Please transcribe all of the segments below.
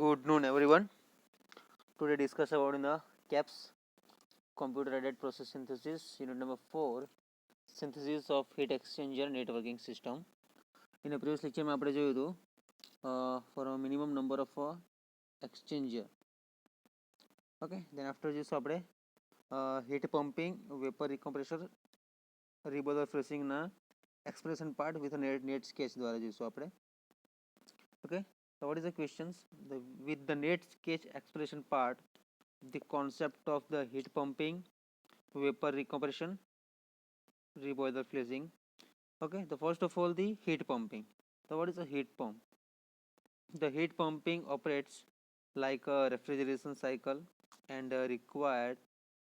Good noon, everyone. Today discuss about in the CAPS computer aided process synthesis unit number 4 synthesis of heat exchanger networking system. In the previous lecture में આપણે જોયું હતું for a minimum number of exchanger. Okay, then after જોઈશું આપણે heat pumping, vapor recompression, reboiler freezing ના expression part with a net sketch દ્વારા જોઈશું આપણે. Okay, so what is the questions? With the net sketch expression part, the concept of the heat pumping, vapor recompression, reboiler freezing. Okay, the first of all the heat pumping. So what is a heat pump? The heat pumping operates like a refrigeration cycle and required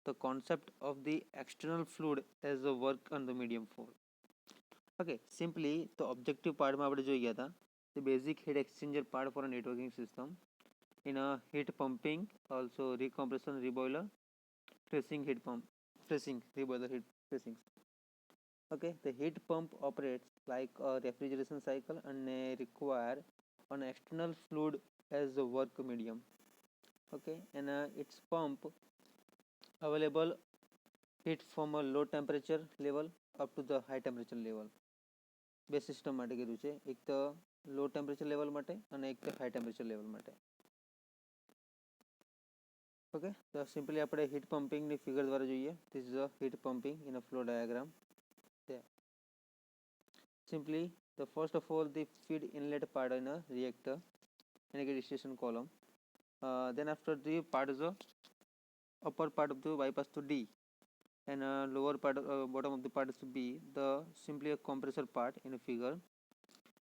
the concept of the external fluid as a work on the medium for. Okay, simply the objective part માં આપણે જોઈ ગયા હતા the basic heat exchanger part for a networking system in a heat pumping, also recompression, reboiler, freezing, heat pump, freezing, reboiler, heat freezing. Okay, the heat pump operates like a refrigeration cycle and require an external fluid as the work medium. Okay, and its pump available heat from a low temperature level up to the high temperature level. બે system માટે કીધું છે, એક તો લો temperature level માટે અને એક તો હાઈ ટેમ્પરેચર લેવલ માટે. ઓકે, તો સિમ્પલી આપણે હીટ પમ્પિંગની ફિગર દ્વારા જોઈએ. This is a heat pumping in a flow diagram. Simply, the first of all the feed inlet part in a reactor and a distillation column. Then after the part is the upper part of the bypass to D and lower part bottom of the part is to B. The simply a compressor part in a figure,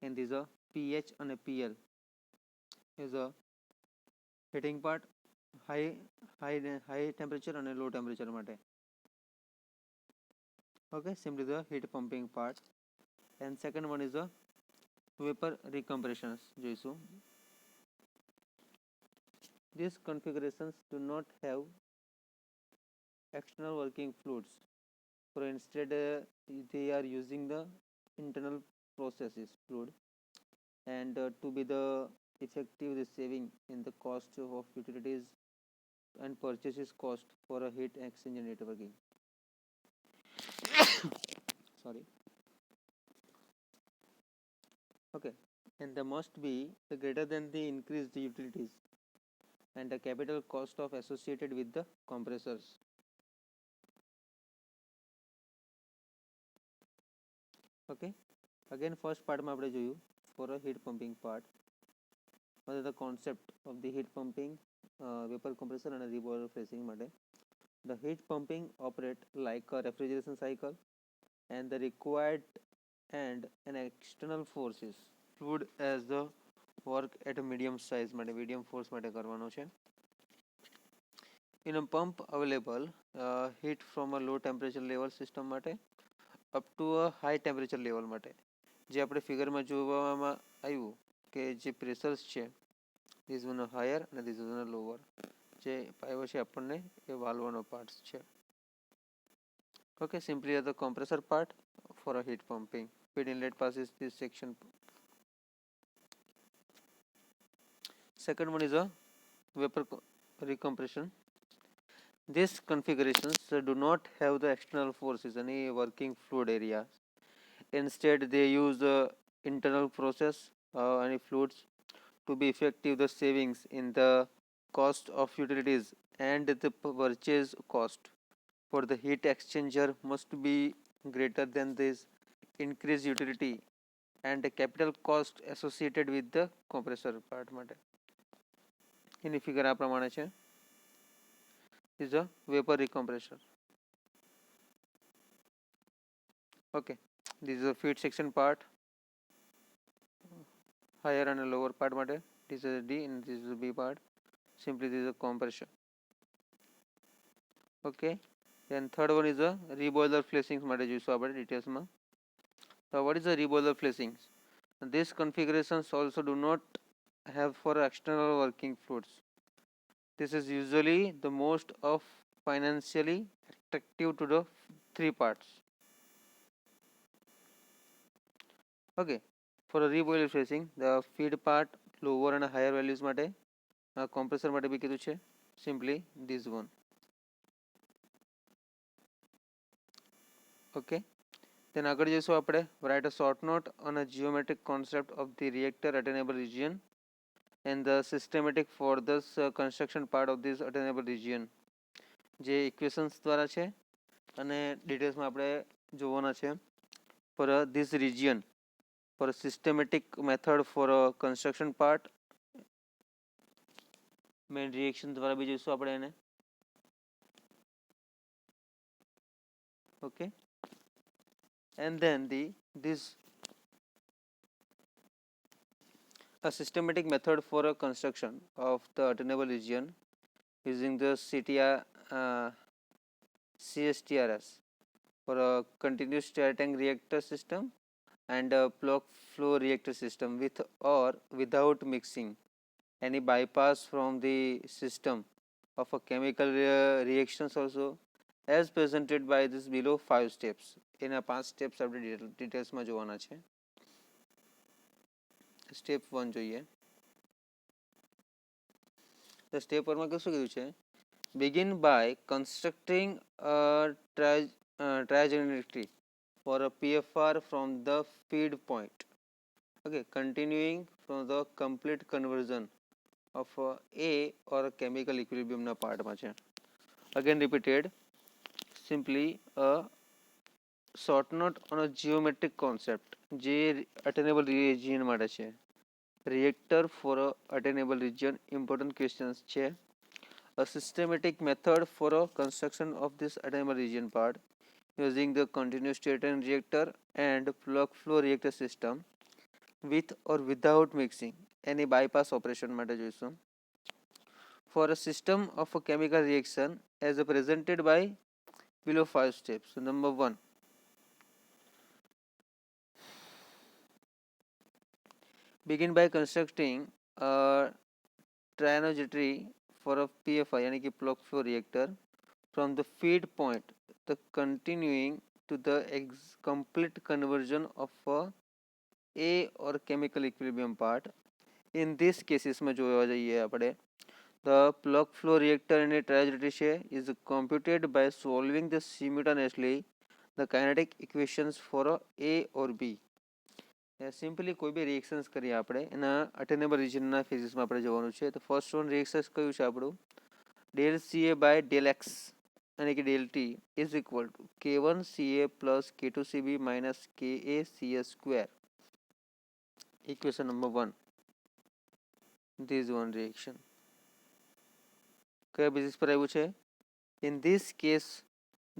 and this is a pH and a PL is a heating part, high temperature and a low temperature માટે. Okay, simply the heat pumping part. And second one is the vapor recompression જોઈશું. These configurations do not have external working fluids, so instead they are using the internal processes fluid and to be the effective the saving in the cost of utilities and purchases cost for a heat exchanger networking. Sorry. Okay, and the must be the greater than the increased utilities and the capital cost of associated with the compressors. Okay, again first part માં આપણે જોયું for a heat pumping part. What is the concept of the heat pumping, vapor compressor and reboiler freezing માટે? The heat pumping operate like a refrigeration cycle and the required and an external forces fluid as the work at a medium size માટે medium force માટે કરવાનો છે. In a pump available heat from a low temperature level system માટે up to a high temperature level માટે. જે આપણે ફિગરમાં જોવામાં આવ્યું કે જે પ્રેશર્સ છે this one higher and this one lower. જે આવ્યો છે આપણને એ વાલ્વનો પાર્ટ્સ છે. Okay, simply the compressor part for a heat pumping. Feed inlet passes this section. Second one is a vapor recompression. These configurations do not have the external forces, any working fluid areas. Instead, they use the internal process, any fluids, to be effective the savings in the cost of utilities and the purchase cost for the heat exchanger must be greater than this increased utility and the capital cost associated with the compressor part માટે. એની figure આ પ્રમાણે છે. is a vapor recompression. Okay, this is a feed section part, higher and lower part માટે. This is a D and this is a B part. Simply this is a compression. Okay, then third one is a reboiler flashings માટે જોઈશું આપણે ડિટેલ્સમાં. So what is a reboiler flashings? These configurations also do not have for external working fluids. This is usually the most of financially attractive to the three parts. Okay, for a reboiler freezing the feed part lower and higher values માટે compressor માટે બી કીધું છે simply this one. Okay, then આગળ જઈશું આપણે. write a short note on a geometric concept of the reactor attainable region and the systematic for the construction part of this attainable region. જે equations દ્વારા છે અને ડિટેલ્સમાં આપણે જોવાના છે. for this region, for a systematic method for a construction part, main reaction દ્વારા બી જોઈશું આપણે એને. Okay, and then this a systematic method for a construction of the attainable region using the CSTRS for a continuous stirred tank reactor system and a plug flow reactor system with or without mixing any bypass from the system of a chemical reactions also, as presented by this below 5 steps. એના 5 steps આપણે ડિટેલ્સમાં જોવાના છે. Step 1 જોઈએ. તો step 1 માં શું કીધું છે? begin by constructing a trajectory for a PFR from the feed point. Okay, continuing from the complete conversion of A or a chemical equilibrium na part માં છે. Again repeated, simply a short note on a geometric concept જે attainable region માટે છે. reactor for a attainable region important questions છે. a systematic method for a construction of this attainable region part using the continuous stirred tank reactor and plug flow reactor system with or without mixing any bypass operation માટે જોઈશું. for a system of a chemical reaction as presented by below 5 steps. So number 1, begin by constructing a trajectory for a PFI यानी कि plug flow reactor from the feed point, the continuing to the complete conversion of A or chemical equilibrium part. In this cases में જોવા જઈએ આપણે, the plug flow reactor in a trajectory is computed by solving the simultaneously the kinetic equations for A or B. Simply કોઈ બી reactions કરીએ આપણે એના અટેનેબલ રિજનના ફેઝિસમાં આપણે જવાનું છે. તો ફર્સ્ટ વન રિએક્શન્સ કયું છે આપણું? Del CA by del X यानी कि del T is equal to K1CA plus K2CB minus KACS square. Equation number 1. This one reaction કયા બેસિસ પર આવ્યું છે? In this case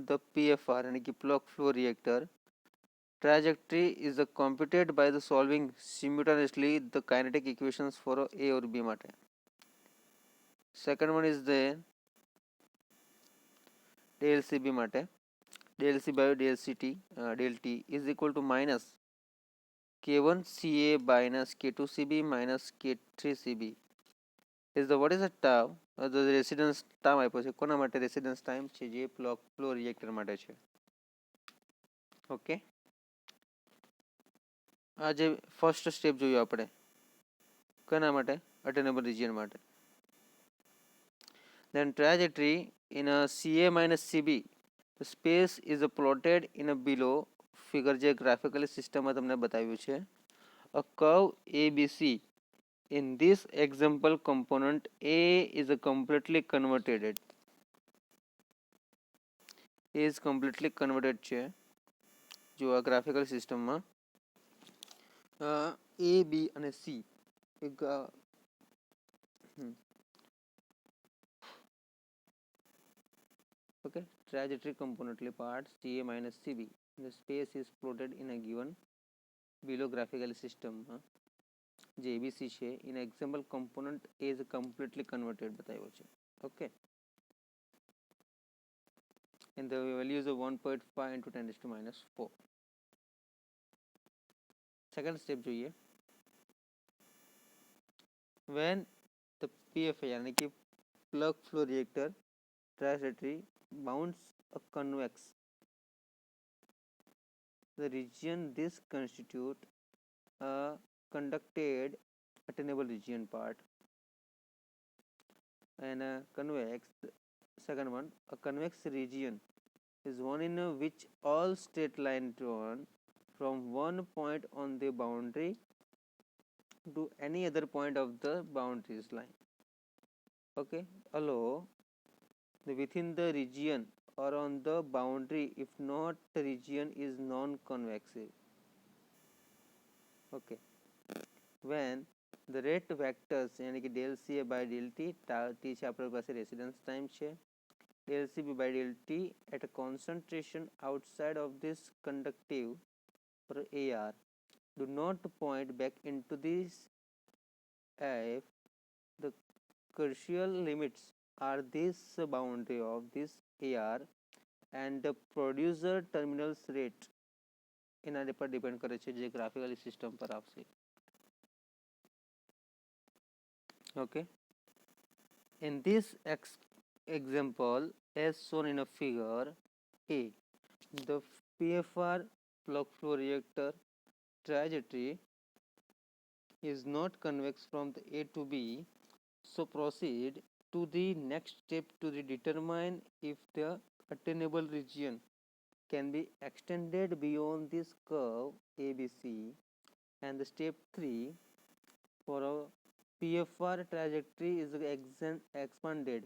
the PFR यानी कि plug flow reactor trajectory is computed by the solving simultaneously the kinetic equations for A or B માટે. Second one is the del CB માટે. del C by del CT del T is equal to minus K1CA minus K2CB minus K3CB is the what is the tau the residence time આપ્યો છે. કોના માટે residence time છે? જે plug flow reactor માટે છે. Okay, આ જે ફર્સ્ટ સ્ટેપ જોયું આપણે કોના માટે? અટેનેબલ રિજિયન માટે. then trajectory in a CA minus CB, the space is plotted in a below figure જે ગ્રાફિકલી સિસ્ટમમાં તમને બતાવ્યું છે. a curve ABC. In this example component A is completely converted. A is completely converted છે. જો આ graphical સિસ્ટમમાં A, B અને C એક okay, trajectory componently part CA minus CB. The space is plotted in a given below graphical system. જે ABC છે in example component A is completely converted બતાવ્યો છે. Okay, and the value is 1.5 into 10 to minus 4. Second step જોઈએ. when the PFI यानी कि plug flow reactor trajectory bounds a convex, the region this constitute a conducted attainable region part and a convex, second one, a convex region is one in which all straight line drawn from one point on the boundary to any other point of the boundaries line. Okay, allow the within the region or on the boundary if not the region is non-convexive. Okay, when the rate vectors यानी कि del CA by del T T છે આપણી પાસે residence time છે del CB by del T at a concentration outside of this conductive or AR do not point back into this if the crucial limits are this boundary of this AR and the producer terminals rate એના પર depend કરે છે જે graphically system પર આવશે. Okay, in this example as shown in a figure A, the PFR plug flow reactor trajectory is not convex from the A to B, so proceed to the next step to determine if the attainable region can be extended beyond this curve ABC, and the step 3 for a PFR trajectory is expanded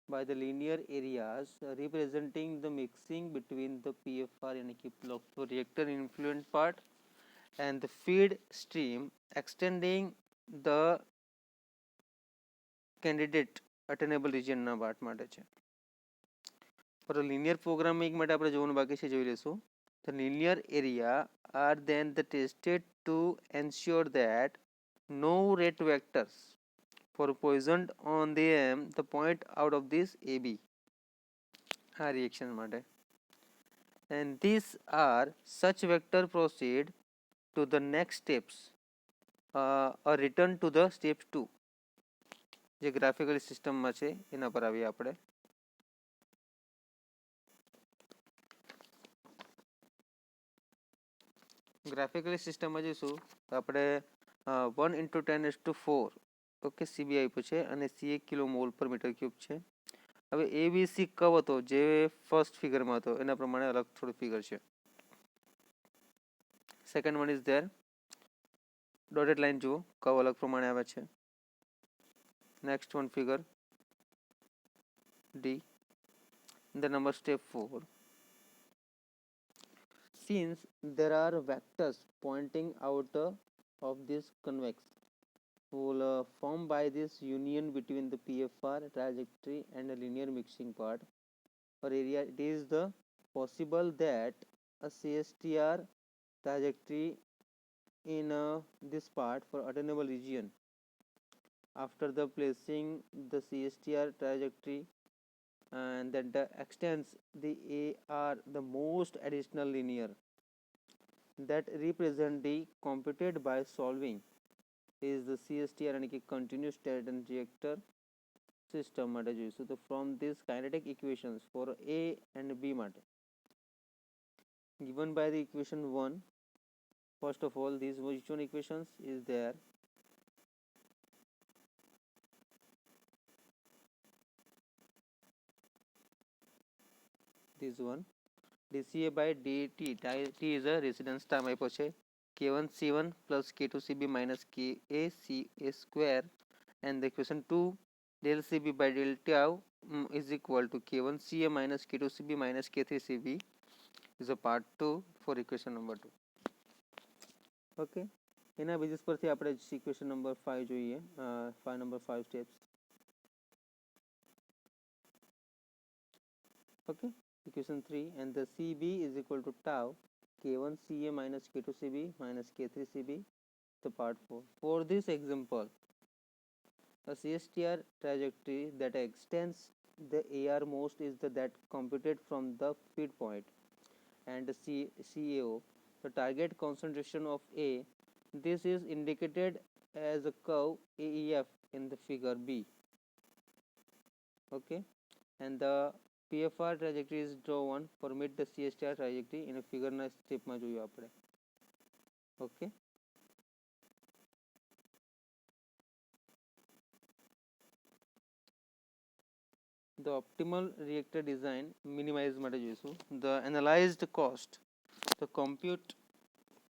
by the linear areas representing the mixing between the PFR यानी कि plug flow reactor influent part and the feed stream extending the candidate attainable region ના part માટે છે. For a linear programming માટે આપણે જોવાનું બાકી છે જોઈ લેશું. The linear area are then tested to ensure that no rate vectors for poisoned on the point out of this AB આ reaction માટે, and these are such vector proceed to the next steps or return to the step 2 જે graphical સિસ્ટમમાં છે એના પર આવીએ આપણે. Graphically સિસ્ટમમાં જઈશું તો આપણે 1 × 10⁴ ઓકે CB આપ્યું છે અને CA કિલો મોલ પર મીટર ક્યુબ છે. હવે ABC કર્વ હતો જે ફર્સ્ટ ફિગરમાં હતો એના પ્રમાણે અલગ થોડું ફિગર છે. Second one is there dotted line જુઓ કર્વ અલગ પ્રમાણે આવે છે. Next one figure D. The number step 4. Since there are vectors pointing out of this convex will formed by this union between the PFR trajectory and a linear mixing part or area, it is the possible that a CSTR trajectory in this part for attainable region after the placing the CSTR trajectory and that extends the AR the most additional linear that represent the computed by solving is the CSTR यानी कि continuous state and reactor system માટે જોઈશું. તો from this kinetic equations for A and B માટે given by the equation 1, first of all these which one equations is there this one dCA by dt T is a residence time આપ્યો છે K1C1 plus K2CB minus KACA square, and the equation 2 del CB by del tau is equal to K1CA minus K2CB minus K3CB is a part 2 for equation number 2. Okay, એના basis પરથી આપણે equation number 5 જોઈએ. 5 steps. Okay, equation 3 and the CB is equal to tau K1CA minus K2CB minus K3CB, the part 4. For this example, a CSTR trajectory that extends the AR most is that computed from the feed point, and the CAO, the target concentration of A. This is indicated as a curve AEF in the figure B. Okay, and the PFR trajectory is drawn for meet the CSTR trajectory in a figure ના સ્ટેપમાં જોયું આપણે. Okay, the optimal reactor design minimize માટે જોઈશું. The analyzed cost, the compute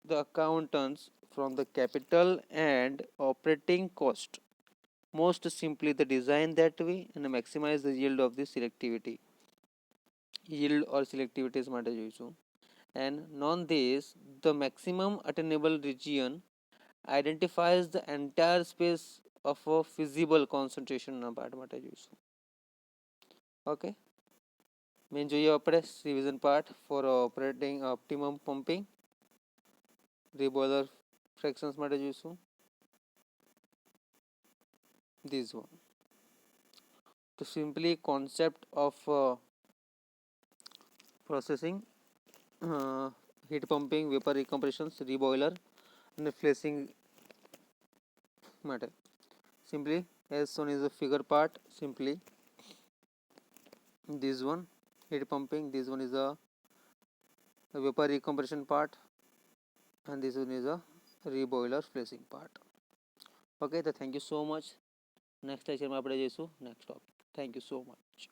the accountants from the capital and operating cost. Most simply the design that way and maximize the yield of the selectivity. Yield or selectivity માટે જોઈશું. And non this, the maximum attainable region identifies the entire space of a feasible concentration ના part માટે જોઈશું. Okay, man જોઈએ આપણે revision part for operating optimum pumping reboiler fractions માટે જોઈશું. This one, તો simply concept of processing, heat pumping, vapor recompressions, reboiler and flashing matter. Simply as shown is the figure part. Simply this one heat pumping, this one is a vapor recompression part, and this one is a reboiler flashing part. Okay, so thank you so much. Next lecture માં આપણે જઈશું next topic. Thank you so much.